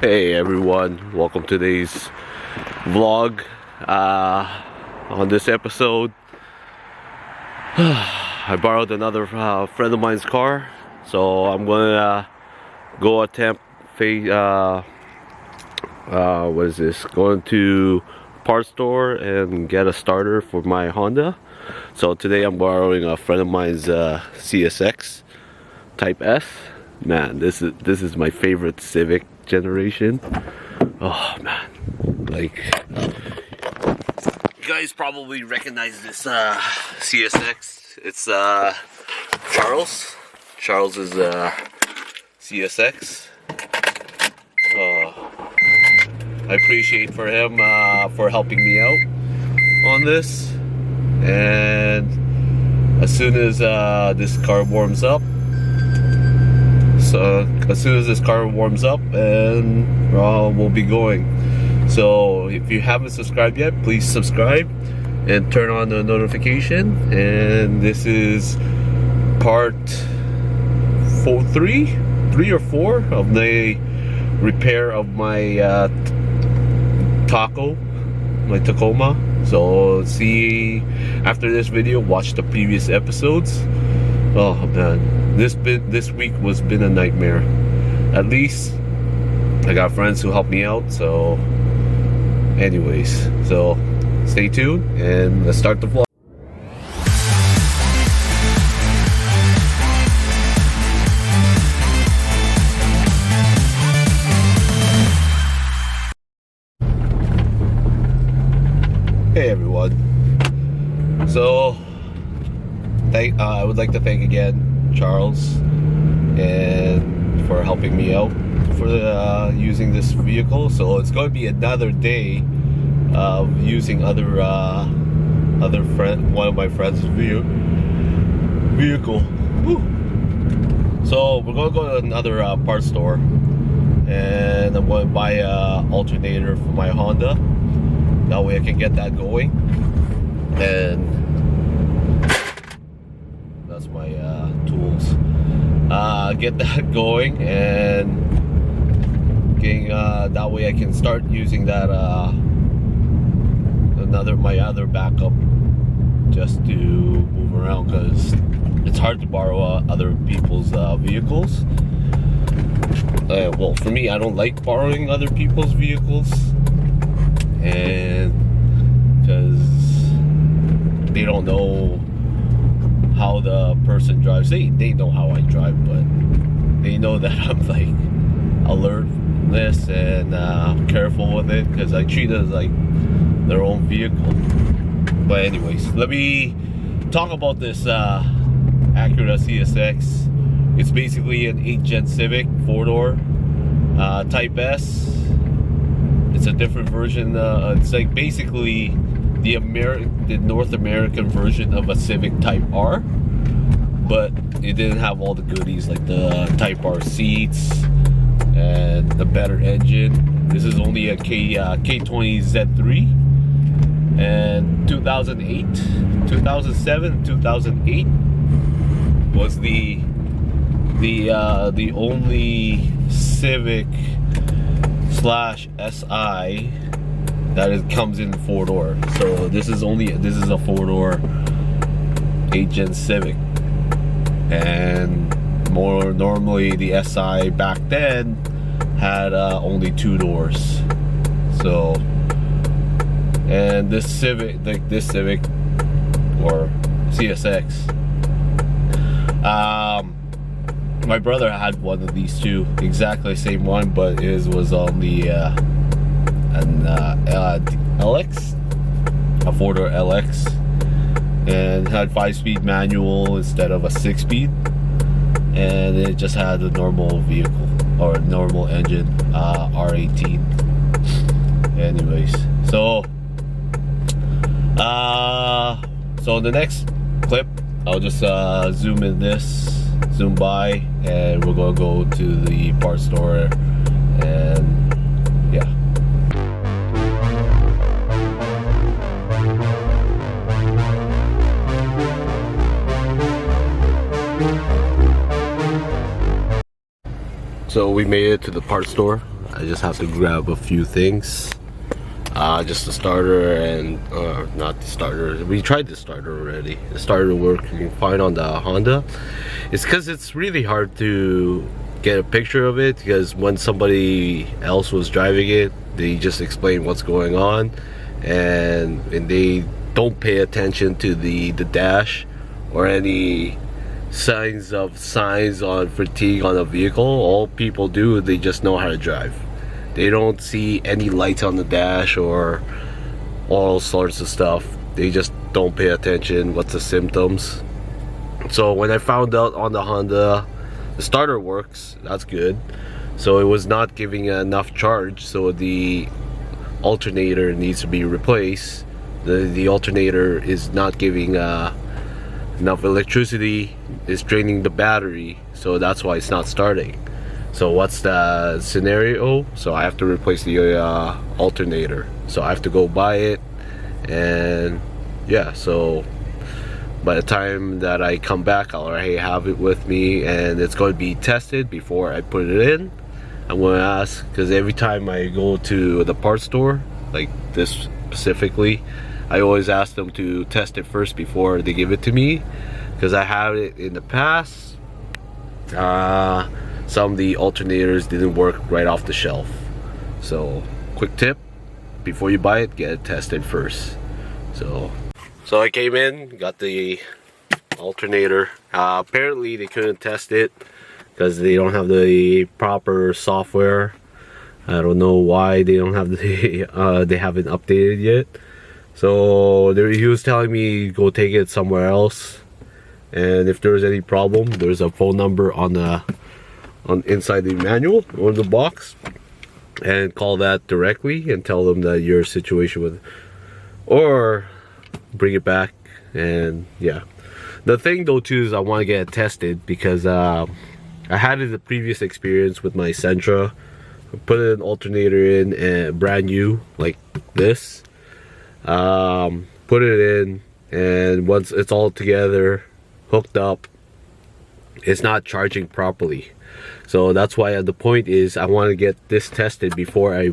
Hey everyone, welcome to today's vlog. On this episode, I borrowed another friend of mine's car, so I'm gonna go attempt going to parts store and get a starter for my Honda. So today I'm borrowing a friend of mine's CSX Type S. Man, this is my favorite Civic generation. Oh man, like, you guys probably recognize this CSX. It's Charles. Charles's CSX. I appreciate for him for helping me out on this. And as soon as this car warms up, and we'll be going. So if you haven't subscribed yet, please subscribe and turn on the notification. And this is part 3 or 4 of the repair of my Tacoma. So see, after this video, watch the previous episodes. Oh man, this week was been a nightmare. At least I got friends who helped me out. So anyways, so stay tuned and let's start the vlog. Hey everyone, so I would like to thank again Charles and for helping me out for using this vehicle. So it's going to be another day of using one of my friend's vehicle. Woo. So we're going to go to another parts store, and I'm going to buy an alternator for my Honda. That way I can get that going, and that's my tools. Get that going, and getting that way I can start using that my other backup just to move around, because it's hard to borrow other people's vehicles. Well, for me, I don't like borrowing other people's vehicles, and because they don't know how the person drives. They know how I drive, but they know that I'm like alertness and careful with it, because I treat it as like their own vehicle. But anyways, let me talk about this Acura CSX. It's basically an 8th gen Civic 4-door Type S. It's a different version. It's like basically the North American version of a Civic Type R, but it didn't have all the goodies like the Type R seats and the better engine. This is only a K20 Z3, and 2007, 2008 was the only Civic /SI that comes in 4-door. So this is a 4-door 8th gen Civic, and more normally the SI back then had only 2 doors. So, and this Civic or CSX, my brother had one of these too, exactly the same one, but his was on the LX, a 4-door LX, and had 5-speed manual instead of a 6-speed, and it just had a normal vehicle or normal engine, R18. Anyways, so in the next clip, I'll just zoom by, and we're gonna go to the parts store, and yeah. So we made it to the parts store. I just have to grab a few things. Just the starter and not the starter. We tried the starter already. The starter working fine on the Honda. It's because it's really hard to get a picture of it, because when somebody else was driving it, they just explain what's going on, and they don't pay attention to the dash or any signs on fatigue on a vehicle. All people do, they just know how to drive. They don't see any lights on the dash or all sorts of stuff. They just don't pay attention what's the symptoms. So when I found out on the Honda the starter works, that's good. So it was not giving enough charge, so the alternator needs to be replaced. The alternator is not giving enough electricity, is draining the battery, so that's why it's not starting. So what's the scenario? So I have to replace the alternator. So I have to go buy it, and yeah, so by the time that I come back, I'll already have it with me, and it's going to be tested before I put it in. I'm going to ask, because every time I go to the parts store, like this specifically, I always ask them to test it first before they give it to me, because I have it in the past. Some of the alternators didn't work right off the shelf. So quick tip, before you buy it, get it tested first. So I came in, got the alternator. Apparently they couldn't test it because they don't have the proper software. I don't know why they don't have the they haven't updated yet. So he was telling me go take it somewhere else, and if there's any problem, there's a phone number on inside the manual or the box, and call that directly and tell them that your situation with, or bring it back. And yeah, the thing though too is I want to get it tested, because I had the previous experience with my Sentra. I put an alternator in, brand new like this, put it in, and once it's all together hooked up, it's not charging properly. So that's why the point is I want to get this tested before I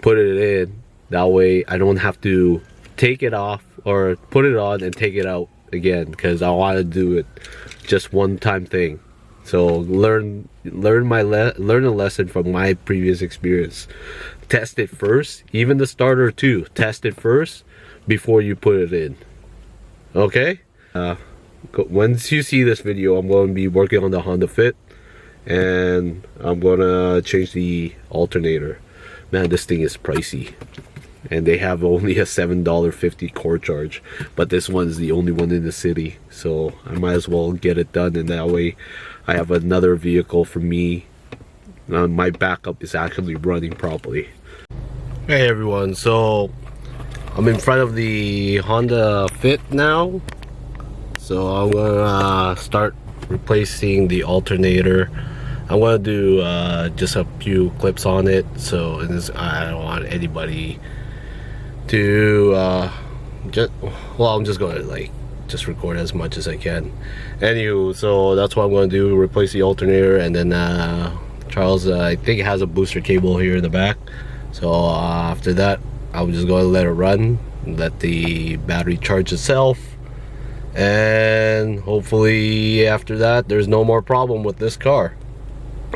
put it in. That way I don't have to take it off or put it on and take it out again, because I want to do it just one time thing. So learn a lesson from my previous experience. Test it first, even the starter too. Test it first before you put it in. Okay? Once you see this video, I'm going to be working on the Honda Fit, and I'm gonna change the alternator. Man, this thing is pricey, and they have only a $7.50 core charge, but this one is the only one in the city, so I might as well get it done, and that way I have another vehicle for me. My backup is actually running properly. Hey everyone, so I'm in front of the Honda Fit now, so I'm gonna start replacing the alternator. I'm gonna do just a few clips on it, so I don't want anybody to I'm just gonna just record as much as I can. Anywho, so that's what I'm gonna do, replace the alternator, and then Charles, I think it has a booster cable here in the back, so after that I'm just gonna let it run, let the battery charge itself, and hopefully after that there's no more problem with this car.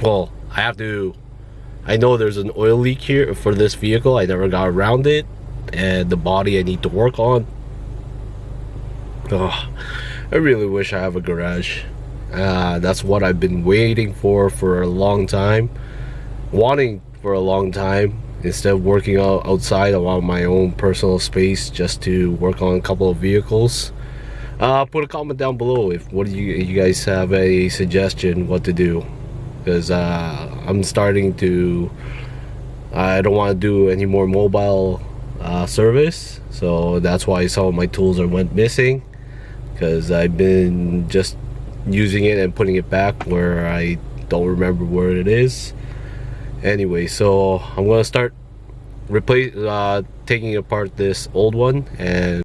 Well, I know there's an oil leak here for this vehicle. I never got around it, and the body I need to work on. Oh, I really wish I have a garage. That's what I've been waiting for a long time, wanting for a long time, instead of working outside. I want my own personal space just to work on a couple of vehicles. Put a comment down below if you guys have a suggestion what to do, because I'm starting to, I don't want to do any more mobile service, so that's why some of my tools went missing, because I've been just using it and putting it back where I don't remember where it is. Anyway, so I'm gonna start taking apart this old one and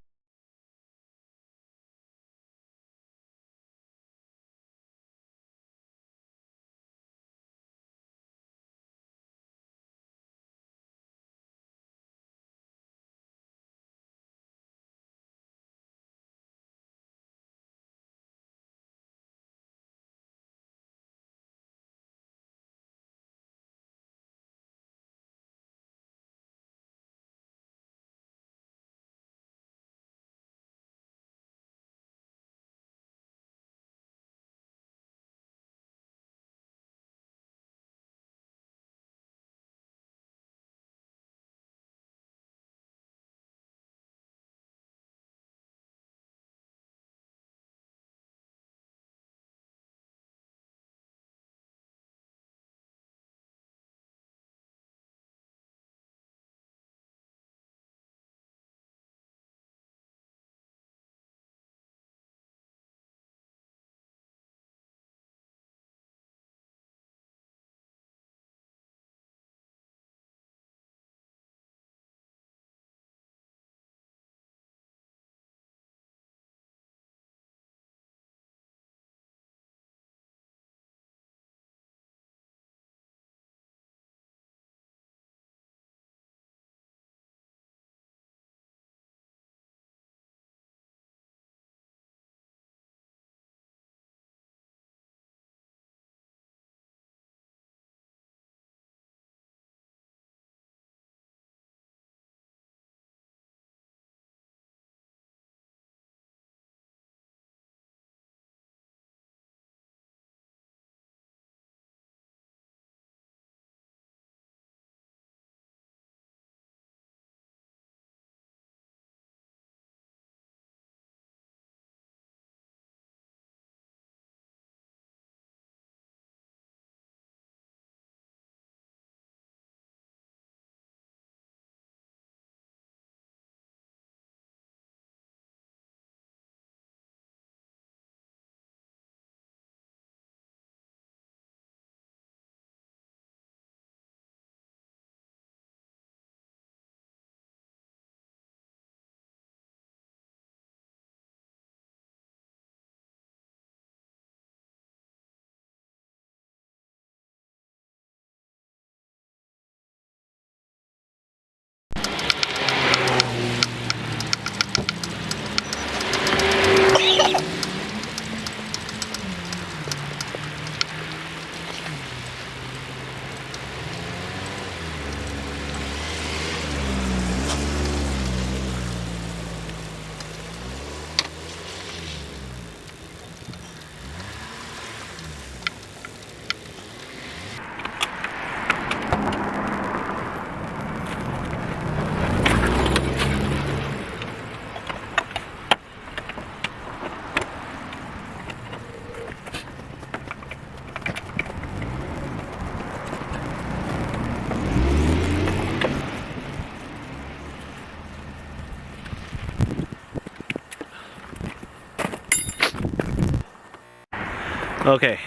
Okay,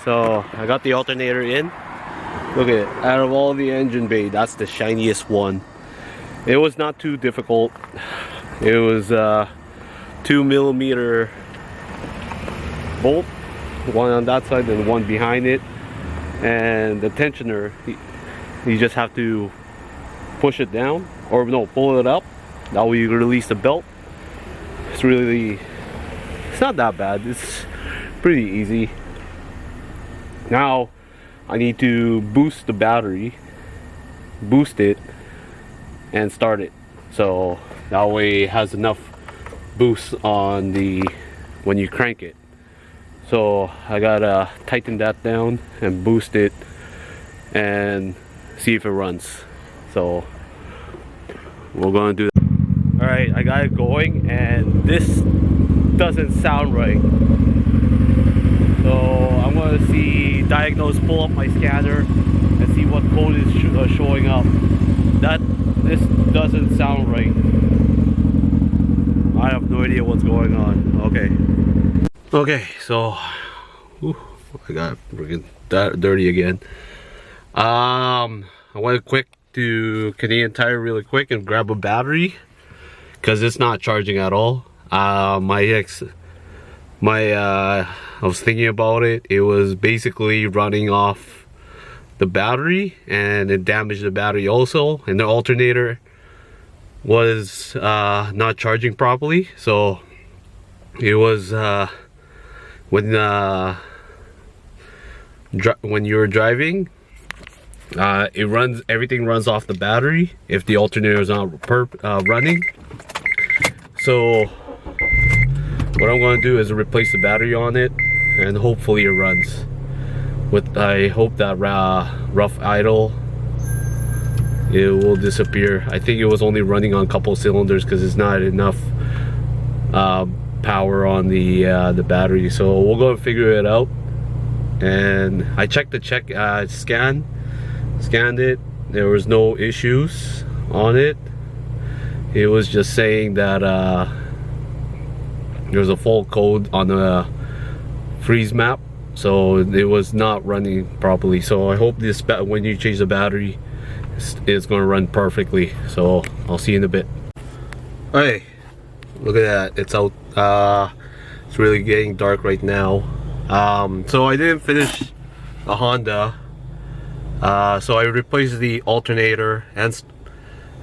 so I got the alternator in. Look at it. Out of all the engine bay, that's the shiniest one. It was not too difficult. It was 2mm bolt, one on that side and one behind it, and the tensioner, you just have to push it down, or no, pull it up. That way you release the belt. It's not that bad. It's pretty easy. Now I need to boost the battery, boost it, and start it, so that way it has enough boost on the when you crank it. So I gotta tighten that down and boost it and see if it runs. So we're gonna do that. All right, I got it going, and this doesn't sound right. So I'm gonna pull up my scanner and see what code is showing up. This doesn't sound right. I have no idea what's going on. Okay, so I got freaking dirty again. I went quick to Canadian Tire really quick and grab a battery because it's not charging at all. I was thinking about it. It was basically running off the battery, and it damaged the battery also, and the alternator was not charging properly. So it was when you're driving, everything runs off the battery if the alternator is not running. So what I'm going to do is replace the battery on it, and hopefully it runs. I hope that rough idle, it will disappear. I think it was only running on a couple cylinders because it's not enough power on the battery. So we'll go and figure it out. And I checked the scanned it. There was no issues on it. It was just saying that there's a fault code on the freeze map, so it was not running properly. So I hope this when you change the battery, it's going to run perfectly. So I'll see you in a bit. Hey, look at that, it's out. It's really getting dark right now. So I didn't finish the Honda, so I replaced the alternator and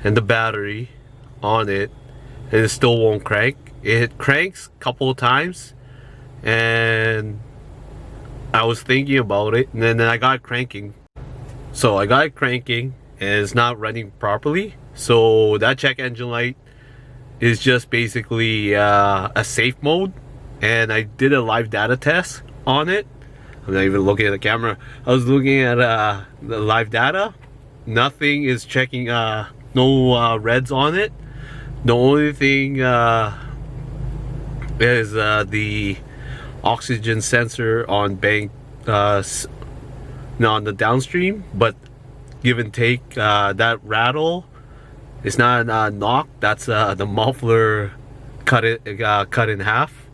the battery on it, and it still won't crank. It cranks a couple of times, and I was thinking about it, and then I got it cranking. So I got it cranking, and it's not running properly. So that check engine light is just basically a safe mode, and I did a live data test on it. I'm not even looking at the camera. I was looking at the live data. Nothing is checking, no reds on it. The only thing is the oxygen sensor on bank, on the downstream, but give and take, that rattle, it's not a knock, that's the muffler cut in half.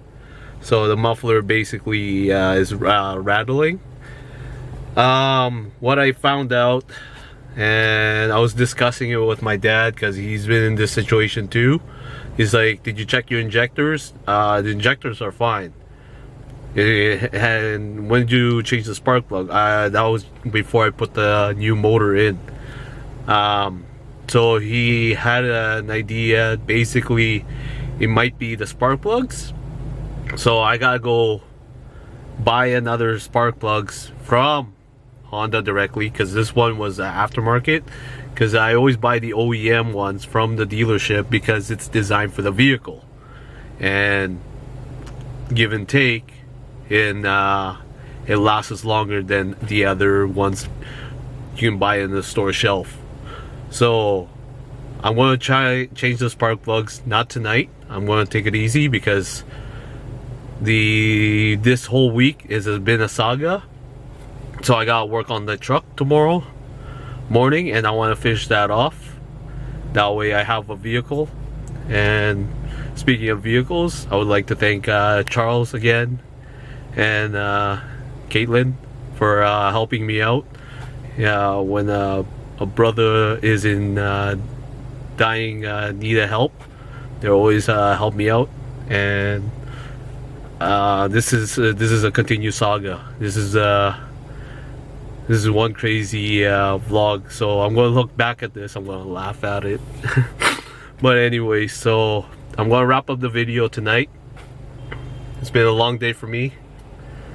So the muffler basically is rattling. What I found out, and I was discussing it with my dad because he's been in this situation too. He's like, did you check your injectors? The injectors are fine. And when did you change the spark plug? That was before I put the new motor in. So he had an idea. Basically, it might be the spark plugs. So I gotta go buy another spark plugs from Honda directly, because this one was aftermarket. Because I always buy the OEM ones from the dealership because it's designed for the vehicle, and give and take, and it lasts longer than the other ones you can buy in the store shelf. So I'm going to try change the spark plugs, not tonight. I'm going to take it easy because this whole week has been a saga. So I gotta work on the truck tomorrow morning, and I want to finish that off. That way I have a vehicle. And speaking of vehicles, I would like to thank Charles again, and Caitlin, for helping me out. Yeah, when a brother is in dying need of help, they always help me out. And this is a continued saga. This is one crazy vlog. So I'm gonna look back at this. I'm gonna laugh at it. But anyway, so I'm gonna wrap up the video tonight. It's been a long day for me.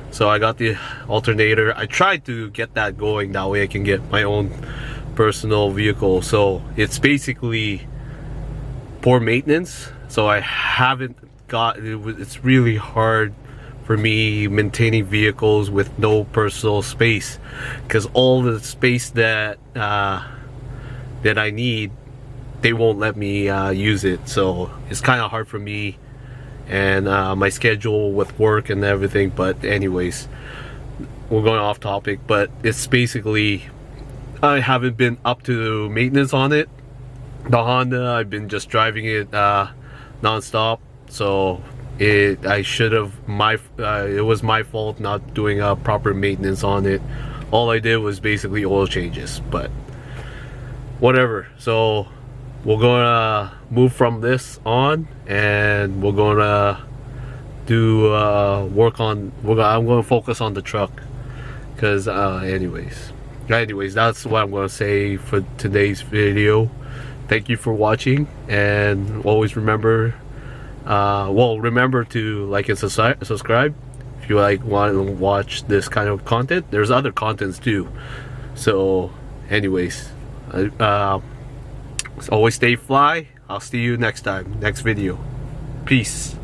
So I got the alternator. I tried to get that going, that way I can get my own personal vehicle. So it's basically poor maintenance. So I haven't got, it's really hard for me maintaining vehicles with no personal space, because all the space that that I need, they won't let me use it. So it's kind of hard for me, and my schedule with work and everything. But anyways, we're going off topic, but it's basically, I haven't been up to maintenance on it. The Honda, I've been just driving it non-stop. So I should have, it was my fault not doing proper maintenance on it. All I did was basically oil changes, but whatever. So we're gonna move from this on, and we're gonna do work on, I'm gonna focus on the truck, because anyways, that's what I'm gonna say for today's video. Thank you for watching, and always remember, remember to like and subscribe if you want to watch this kind of content. There's other contents too. So anyways, always stay fly. I'll see you next time, next video. Peace.